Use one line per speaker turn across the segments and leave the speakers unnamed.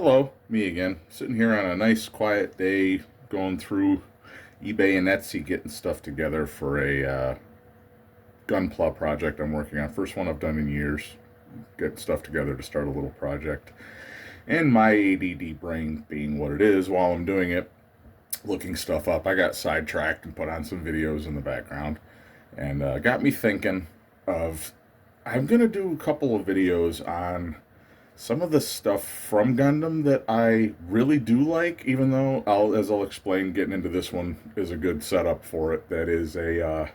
Hello, me again. Sitting here on a nice quiet day, going through eBay and Etsy, getting stuff together for a gunpla project I'm working on. First one I've done in years. Getting stuff together to start a little project. And my ADD brain being what it is while I'm doing it, looking stuff up, I got sidetracked and put on some videos in the background. And got me thinking of I'm going to do a couple of videos on some of the stuff from Gundam that I really do like, even though as I'll explain, getting into this one is a good setup for it. That is a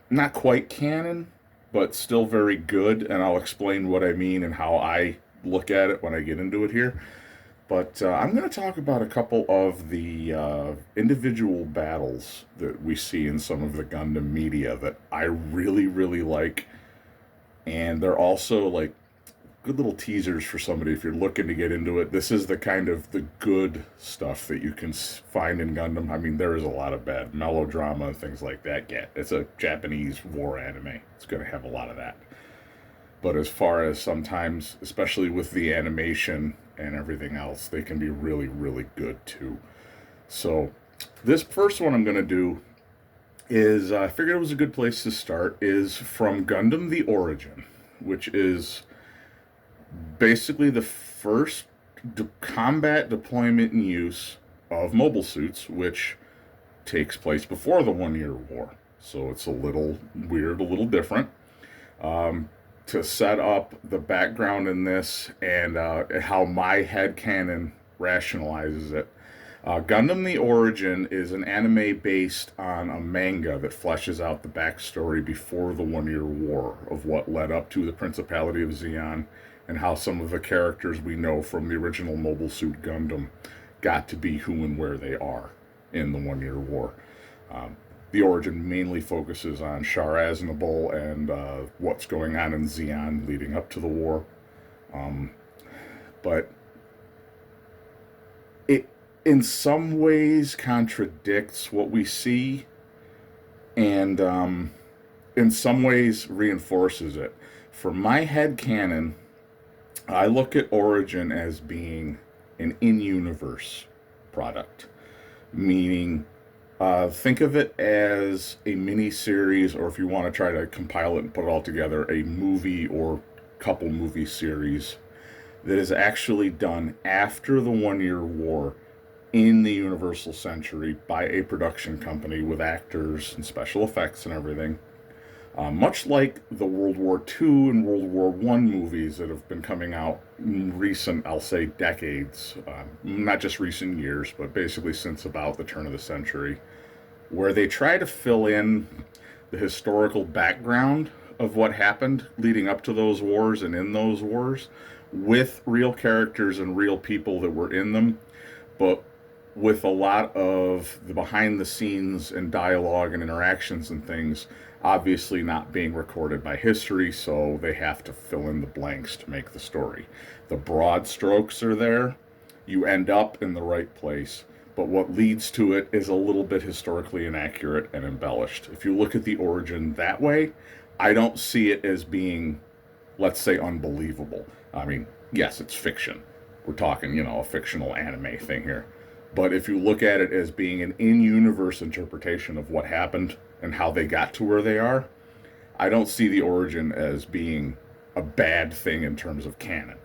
not quite canon, but still very good, and I'll explain what I mean and how I look at it when I get into it here. But I'm going to talk about a couple of the individual battles that we see in some of the Gundam media that I really, really like. And they're also like good little teasers for somebody if you're looking to get into it. This is the kind of the good stuff that you can find in Gundam. I mean, there is a lot of bad melodrama and things like that. Yeah, it's a Japanese war anime. It's going to have a lot of that. But as far as sometimes, especially with the animation and everything else, they can be really, really good too. So this first one I'm going to do is, I figured it was a good place to start, is from Gundam the Origin, which is basically the first combat deployment and use of mobile suits, which takes place before the 1 Year War. So it's a little weird, a little different. To set up the background in this and how my headcanon rationalizes it. Gundam the Origin is an anime based on a manga that fleshes out the backstory before the 1 Year War of what led up to the Principality of Zeon and how some of the characters we know from the original Mobile Suit Gundam got to be who and where they are in the 1 Year War. The Origin mainly focuses on Char Aznable and what's going on in Zeon leading up to the war. But it in some ways contradicts what we see and in some ways reinforces it. For my headcanon, I look at Origin as being an in-universe product, meaning think of it as a mini-series, or if you want to try to compile it and put it all together, a movie or couple movie series that is actually done after the 1 Year War in the Universal Century by a production company with actors and special effects and everything. Much like the World War II and World War I movies that have been coming out in recent, I'll say, decades, not just recent years, but basically since about the turn of the century, where they try to fill in the historical background of what happened leading up to those wars and in those wars with real characters and real people that were in them, but with a lot of the behind the scenes and dialogue and interactions and things obviously not being recorded by history, so they have to fill in the blanks to make the story. The broad strokes are there. You end up in the right place, but what leads to it is a little bit historically inaccurate and embellished. If you look at the Origin that way, I don't see it as being, let's say, unbelievable. I mean, yes, it's fiction. We're talking, a fictional anime thing here. But if you look at it as being an in-universe interpretation of what happened and how they got to where they are, I don't see the Origin as being a bad thing in terms of canon.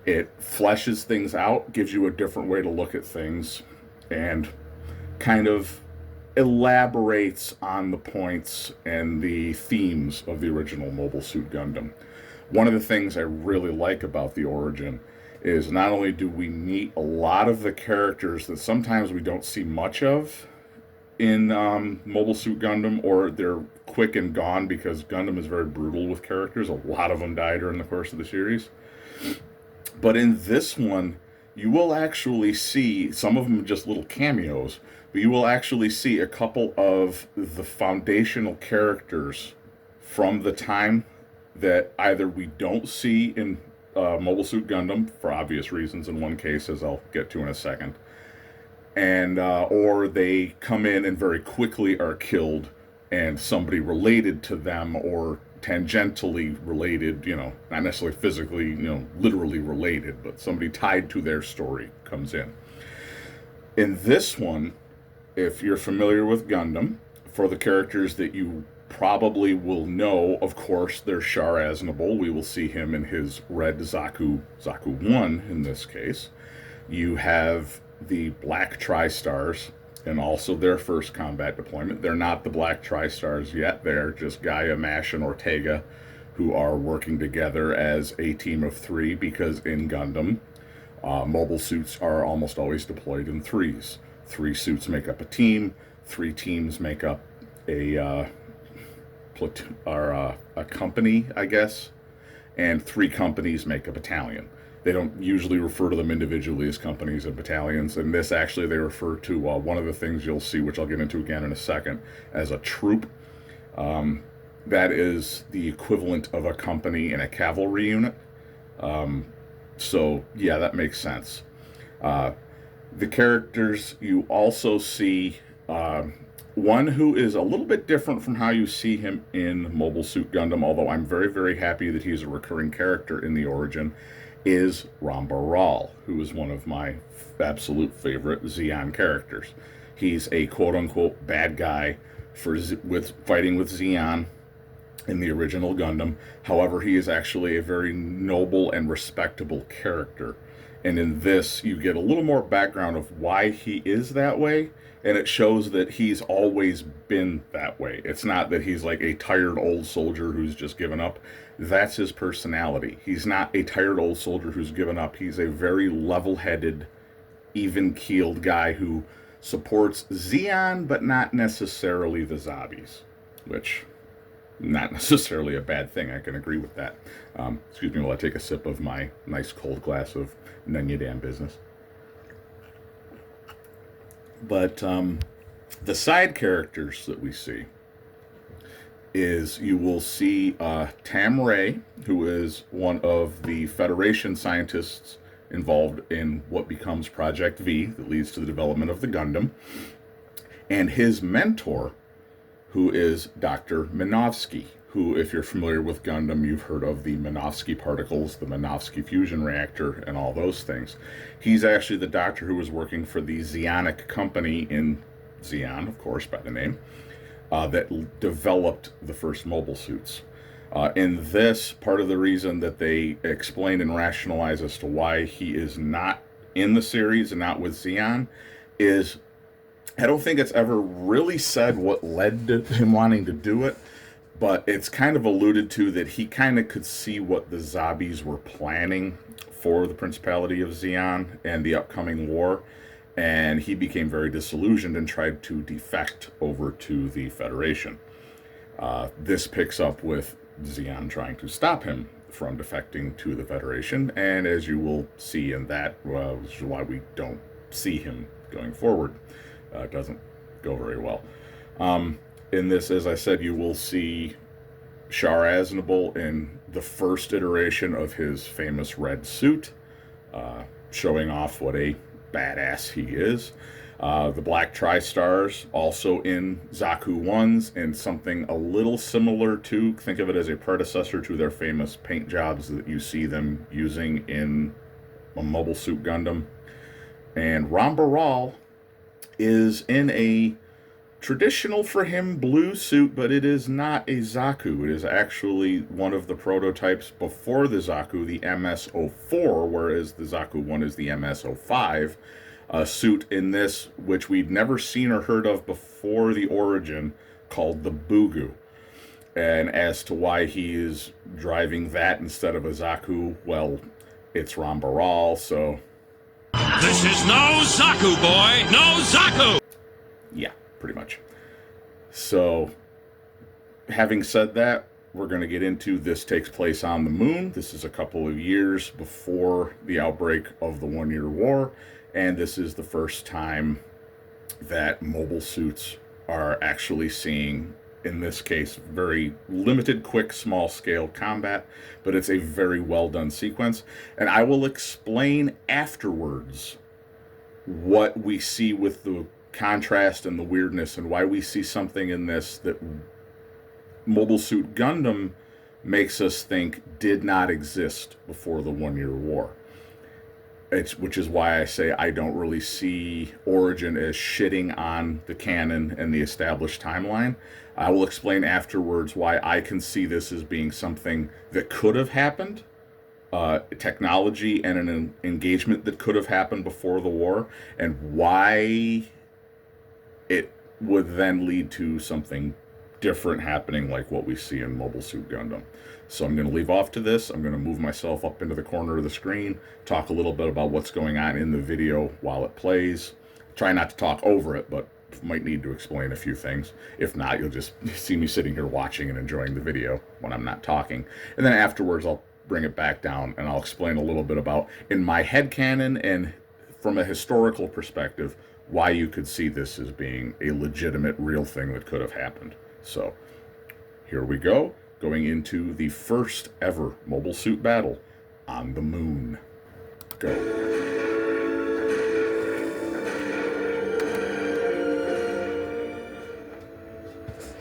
It fleshes things out, gives you a different way to look at things, and kind of elaborates on the points and the themes of the original Mobile Suit Gundam. One of the things I really like about the Origin is not only do we meet a lot of the characters that sometimes we don't see much of in Mobile Suit Gundam, or they're quick and gone because Gundam is very brutal with characters. A lot of them die during the course of the series. But in this one, you will actually see, some of them just little cameos, but you will actually see a couple of the foundational characters from the time that either we don't see in Mobile Suit Gundam, for obvious reasons in one case, as I'll get to in a second, and or they come in and very quickly are killed, and somebody related to them or tangentially related, not necessarily physically, literally related, but somebody tied to their story comes in. In this one, if you're familiar with Gundam, for the characters that you probably will know, of course, there's Char Aznable. We will see him in his red Zaku 1 in this case. You have the Black Tri-Stars, and also their first combat deployment. They're not the Black Tri-Stars yet. They're just Gaia, Mash, and Ortega, who are working together as a team of 3, because in Gundam, mobile suits are almost always deployed in 3s. 3 suits make up a team, 3 teams make up a platoon, or a company, I guess, and 3 companies make a battalion. They don't usually refer to them individually as companies and battalions. In this, actually, they refer to one of the things you'll see, which I'll get into again in a second, as a troop. That is the equivalent of a company in a cavalry unit. So, yeah, that makes sense. The characters you also see, one who is a little bit different from how you see him in Mobile Suit Gundam, although I'm very, very happy that he's a recurring character in the origin, is Rambaral, who is one of my absolute favorite Zeon characters. He's a quote-unquote bad guy with fighting with Zeon in the original Gundam. However, he is actually a very noble and respectable character. And in this, you get a little more background of why he is that way, and it shows that he's always been that way. It's not that he's like a tired old soldier who's just given up. That's his personality. He's not a tired old soldier who's given up. He's a very level-headed, even-keeled guy who supports Zeon, but not necessarily the Zombies, which, not necessarily a bad thing. I can agree with that. Excuse me while I take a sip of my nice cold glass of none your damn business. But the side characters that we see is you will see Tam Ray, who is one of the Federation scientists involved in what becomes Project V, that leads to the development of the Gundam, and his mentor, who is Dr. Minovsky, who, if you're familiar with Gundam, you've heard of the Minovsky particles, the Minovsky fusion reactor, and all those things. He's actually the doctor who was working for the Zeonic company in Zeon, of course, by the name, that developed the first mobile suits. In this, part of the reason that they explain and rationalize as to why he is not in the series and not with Zeon is, I don't think it's ever really said what led to him wanting to do it, but it's kind of alluded to that he kind of could see what the Zombies were planning for the Principality of Zeon and the upcoming war, and he became very disillusioned and tried to defect over to the Federation. This picks up with Zeon trying to stop him from defecting to the Federation, and as you will see in that, which is why we don't see him going forward. It doesn't go very well. In this, as I said, you will see Char Aznable in the first iteration of his famous red suit, showing off what a badass he is. The Black Tri-Stars also in Zaku 1s, and something a little similar to, think of it as a predecessor to their famous paint jobs that you see them using in a Mobile Suit Gundam. And Rambaral is in a traditional for him blue suit, but it is not a Zaku. It is actually one of the prototypes before the Zaku, the MS-04, whereas the Zaku 1 is the MS-05. A suit in this, which we'd never seen or heard of before the origin, called the Bugu. And as to why he is driving that instead of a Zaku, well, it's Rambaral, so...
This is no Zaku, boy! No Zaku!
Yeah, pretty much. So, having said that, we're going to get into this takes place on the moon. This is a couple of years before the outbreak of the One-Year War, and this is the first time that mobile suits are actually seeing, in this case, very limited, quick, small-scale combat, but it's a very well-done sequence. And I will explain afterwards what we see with the contrast and the weirdness and why we see something in this that Mobile Suit Gundam makes us think did not exist before the 1 Year War. Which is why I say I don't really see Origin as shitting on the canon and the established timeline. I will explain afterwards why I can see this as being something that could have happened, technology and an engagement that could have happened before the war, and why it would then lead to something different happening like what we see in Mobile Suit Gundam. So I'm going to leave off to this. I'm going to move myself up into the corner of the screen, talk a little bit about what's going on in the video while it plays. Try not to talk over it, but might need to explain a few things. If not, you'll just see me sitting here watching and enjoying the video when I'm not talking. And then afterwards, I'll bring it back down and I'll explain a little bit about, in my headcanon and from a historical perspective, why you could see this as being a legitimate, real thing that could have happened. So, here we go, going into the first ever mobile suit battle on the moon. Go.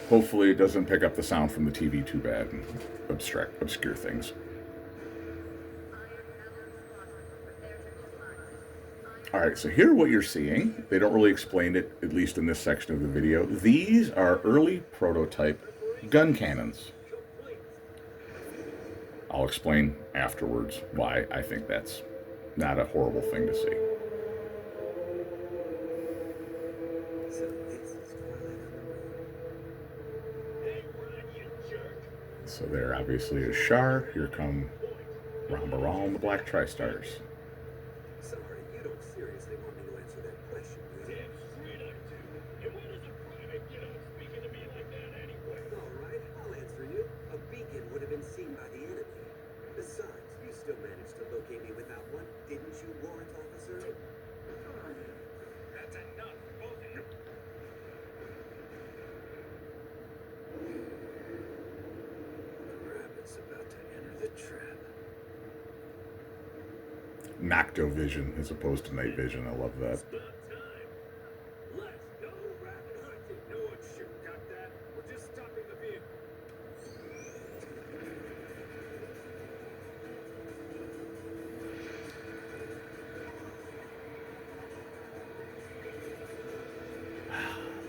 Hopefully it doesn't pick up the sound from the TV too bad and obscure things. Alright, so here what you're seeing, they don't really explain it, at least in this section of the video. These are early prototype gun cannons. I'll explain afterwards why I think that's not a horrible thing to see. So there obviously is Char. Here come Rambaral and the Black Tri-Stars.
Sorry, you don't seriously want me to answer that question, do you?
Damn straight I do. And when does a private get out speaking to me like that anyway?
All right, I'll answer you. A beacon would have been seen by the enemy. Besides, you still managed to locate me without one, didn't you, warrant officer?
That's enough, both of you.
The rabbit's about to enter the trap.
Nocto vision as opposed to night vision. I love that.
It's about time. Let's go rabbit hunting. No one shoot. Got that? We're just stopping the vehicle.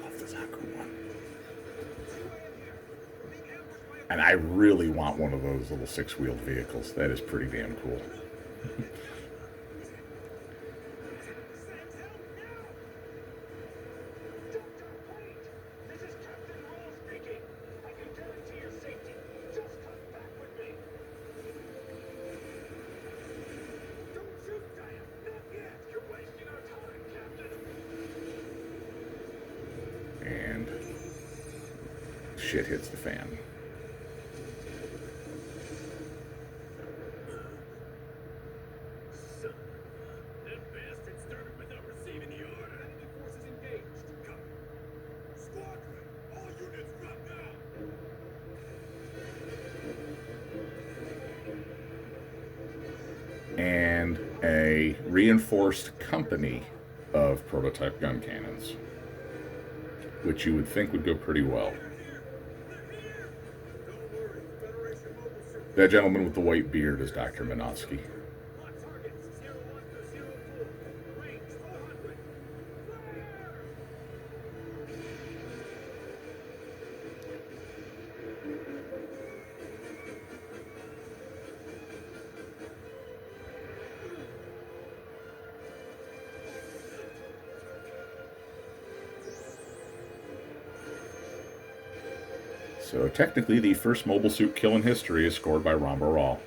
Love the Zaku one. And I really want one of those little 6-wheeled vehicles. That is pretty damn cool. And shit hits the fan.
That bastard started without receiving the order. Enemy forces engaged. Copy. Squadron, all units drop now.
And a reinforced company of prototype gun cannons, which you would think would go pretty well. That gentleman with the white beard is Dr. Minotsky.
Lock targets 01 to 04. Range 400. Fire!
So technically the first mobile suit kill in history is scored by Rambaral.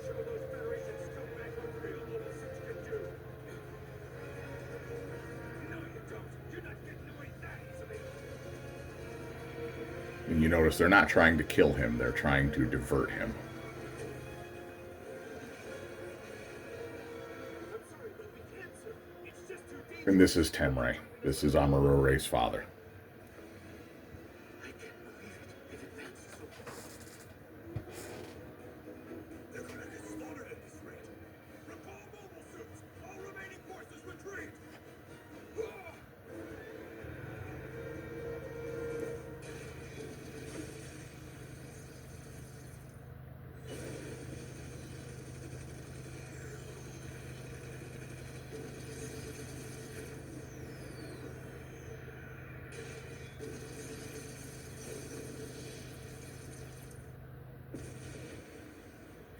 Show those Federation scumbags what real Mobile Suits can do. No, you don't. You're not getting away that easily.
And you notice they're not trying to kill him, they're trying to divert him.
I'm sorry, but we can't, sir. It's just too deep.
And this is Temray. This is Amarore's father.
I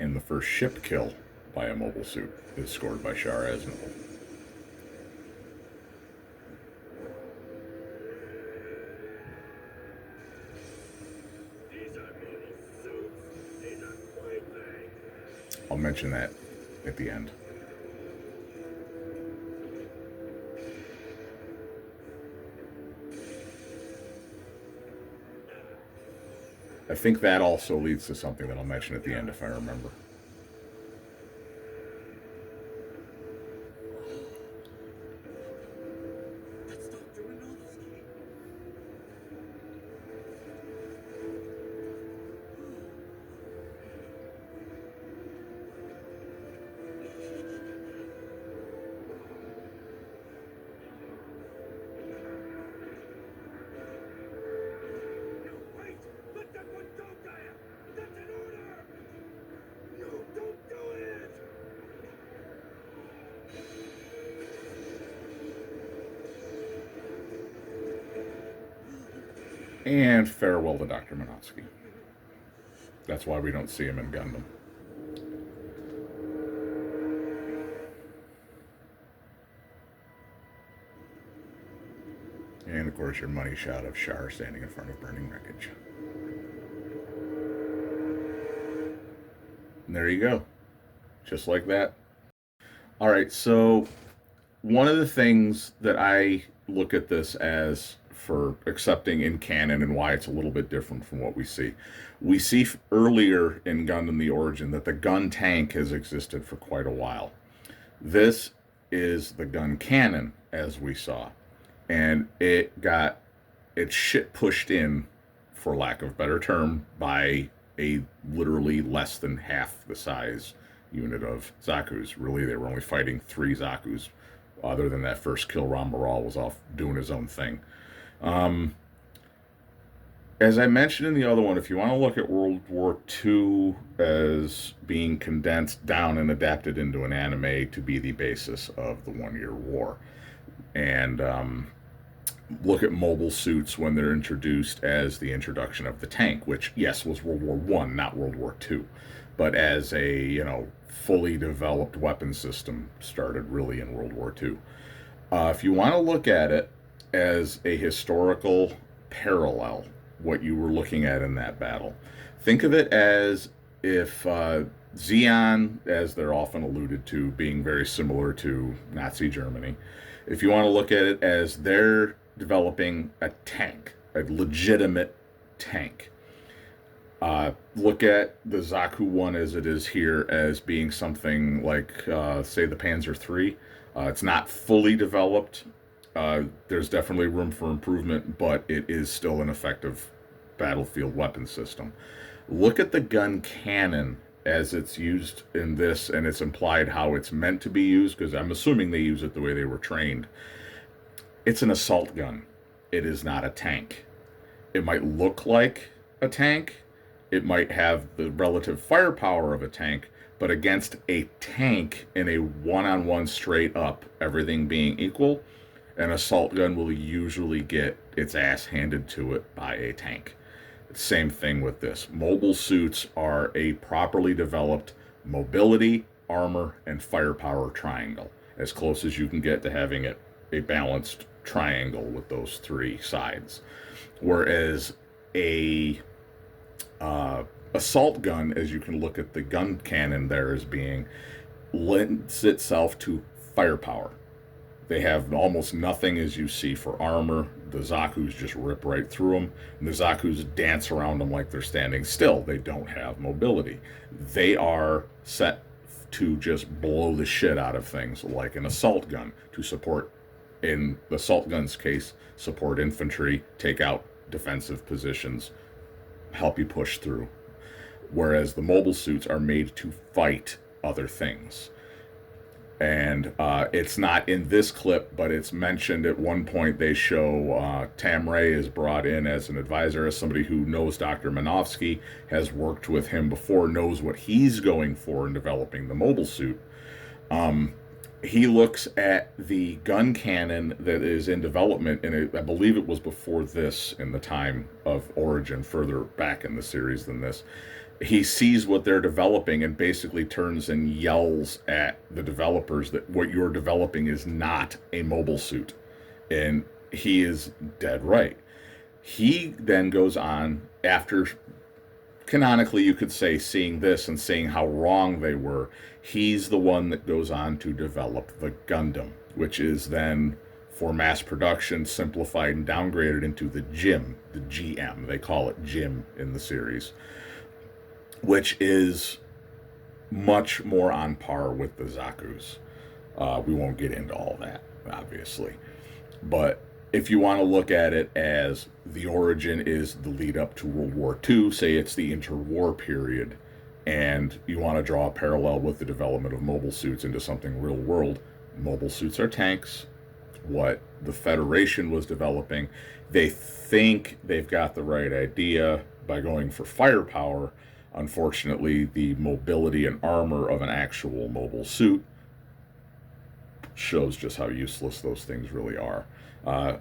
And the first ship kill by a mobile suit is scored by Char Aznavour.
These are mobile suits. These are playthings.
I'll mention that at the end. I think that also leads to something that I'll mention at the end if I remember.
That's Dr. Manovsky.
No, wait! Let that one go, Gaia! That's an order! No, don't do it!
And farewell to Dr. Manovsky. That's why we don't see him in Gundam. And of course, your money shot of Char standing in front of burning wreckage. And there you go. Just like that. All right, so one of the things that I look at this as for accepting in canon and why it's a little bit different from what we see. We see earlier in Gundam the Origin that the gun tank has existed for quite a while. This is the gun cannon, as we saw. And it got its shit pushed in, for lack of a better term, by a literally less than half the size unit of Zaku's. Really, they were only fighting 3 Zaku's. Other than that first kill, Ramaral was off doing his own thing. As I mentioned in the other one, if you want to look at World War II as being condensed down and adapted into an anime to be the basis of the One-Year War, and look at mobile suits when they're introduced as the introduction of the tank, which, yes, was World War I, not World War II, but as a, fully developed weapon system started really in World War II. If you want to look at it as a historical parallel, what you were looking at in that battle, think of it as if Zeon, as they're often alluded to, being very similar to Nazi Germany. If you want to look at it as they're developing a tank, a legitimate tank. Look at the Zaku one as it is here as being something like, say, the Panzer III. It's not fully developed. There's definitely room for improvement, but it is still an effective battlefield weapon system. Look at the gun cannon as it's used in this, and it's implied how it's meant to be used, because I'm assuming they use it the way they were trained. It's an assault gun. It is not a tank. It might look like a tank. It might have the relative firepower of a tank, but against a tank in a one-on-one straight up, everything being equal, an assault gun will usually get its ass handed to it by a tank. Same thing with this. Mobile suits are a properly developed mobility, armor, and firepower triangle, as close as you can get to having it a balanced triangle with those 3 sides. Whereas a assault gun, as you can look at the gun cannon there as being, lends itself to firepower. They have almost nothing, as you see, for armor. The Zaku's just rip right through them, and the Zaku's dance around them like they're standing still. They don't have mobility. They are set to just blow the shit out of things, like an assault gun, to support, in the assault gun's case, support infantry, take out defensive positions, help you push through. Whereas the mobile suits are made to fight other things. And it's not in this clip, but it's mentioned at one point. They show Tam Ray is brought in as an advisor, as somebody who knows Dr. Manovsky, has worked with him before, knows what he's going for in developing the mobile suit. He looks at the gun cannon that is in development, and I believe it was before this, in the time of Origin, further back in the series than this. he sees what they're developing and basically turns and yells at the developers that what you're developing is not a mobile suit. And he is dead right. He then goes on, after canonically you could say seeing this and seeing how wrong they were, he's the one that goes on to develop the Gundam, which is then for mass production simplified and downgraded into the GM. They call it GM in the series, which is much more on par with the Zakus. We won't get into all that, obviously. But if you want to look at it as the origin is the lead up to World War II, say it's the interwar period, and you want to draw a parallel with the development of mobile suits into something real world, mobile suits are tanks. What the Federation was developing, they think they've got the right idea by going for firepower. Unfortunately, the mobility and armor of an actual mobile suit shows just how useless those things really are.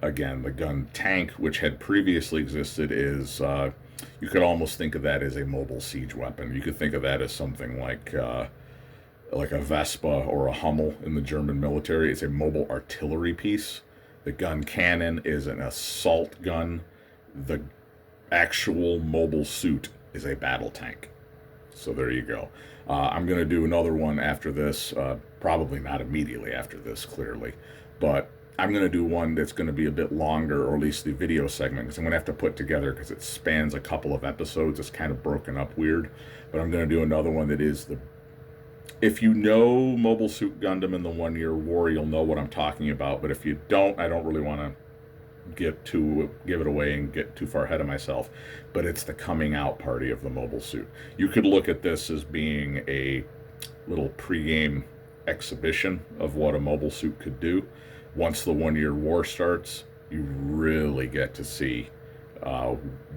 Again, the gun tank, which had previously existed, is you could almost think of that as a mobile siege weapon. You could think of that as something like a Vespa or a Hummel in the German military. It's a mobile artillery piece. The gun cannon is an assault gun. The actual mobile suit is a battle tank. So there you go. I'm going to do another one after this, probably not immediately after this, clearly, but I'm going to do one that's going to be a bit longer, or at least the video segment, because I'm going to have to put together, because it spans a couple of episodes. It's kind of broken up weird, but I'm going to do another one that is if you know Mobile Suit Gundam and the 1 Year War, you'll know what I'm talking about, but if you don't, I don't really want to give it away and get too far ahead of myself, but it's the coming out party of the mobile suit. You could look at this as being a little pregame exhibition of what a mobile suit could do. Once the 1 Year War starts, you really get to see,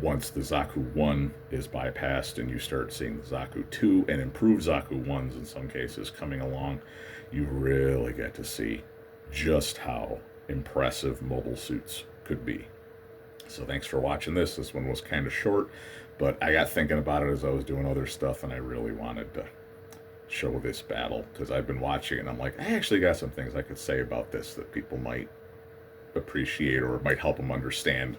once the Zaku 1 is bypassed and you start seeing the Zaku 2 and improved Zaku 1s in some cases coming along, you really get to see just how impressive mobile suits could be. So thanks for watching this. This one was kind of short, but I got thinking about it as I was doing other stuff, and I really wanted to show this battle because I've been watching it and I'm like, I actually got some things I could say about this that people might appreciate or might help them understand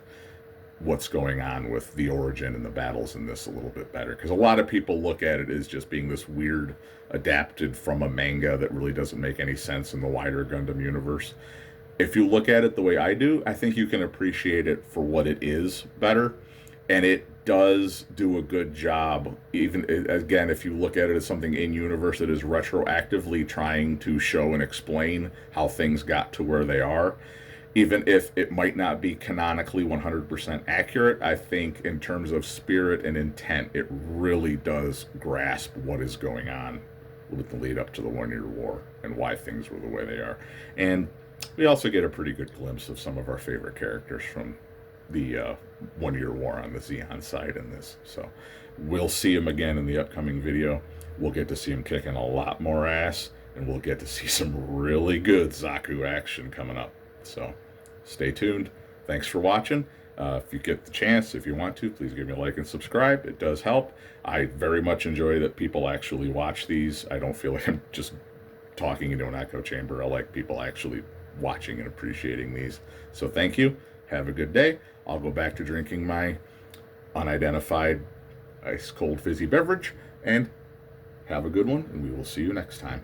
what's going on with the origin and the battles in this a little bit better, because a lot of people look at it as just being this weird adapted from a manga that really doesn't make any sense in the wider Gundam universe. If you look at it the way I do, I think you can appreciate it for what it is better, and it does do a good job. Even again, if you look at it as something in universe that is retroactively trying to show and explain how things got to where they are, even if it might not be canonically 100% accurate, I think in terms of spirit and intent, it really does grasp what is going on with the lead up to the 1 Year War and why things were the way they are. And we also get a pretty good glimpse of some of our favorite characters from the 1 Year War on the Zeon side in this. So we'll see him again in the upcoming video. We'll get to see him kicking a lot more ass, and we'll get to see some really good Zaku action coming up. So stay tuned. Thanks for watching. If you get the chance, if you want to, please give me a like and subscribe. It does help. I very much enjoy that people actually watch these. I don't feel like I'm just talking into an echo chamber. I like people actually watching and appreciating these. So thank you. Have a good day. I'll go back to drinking my unidentified ice cold fizzy beverage, and have a good one, and we will see you next time.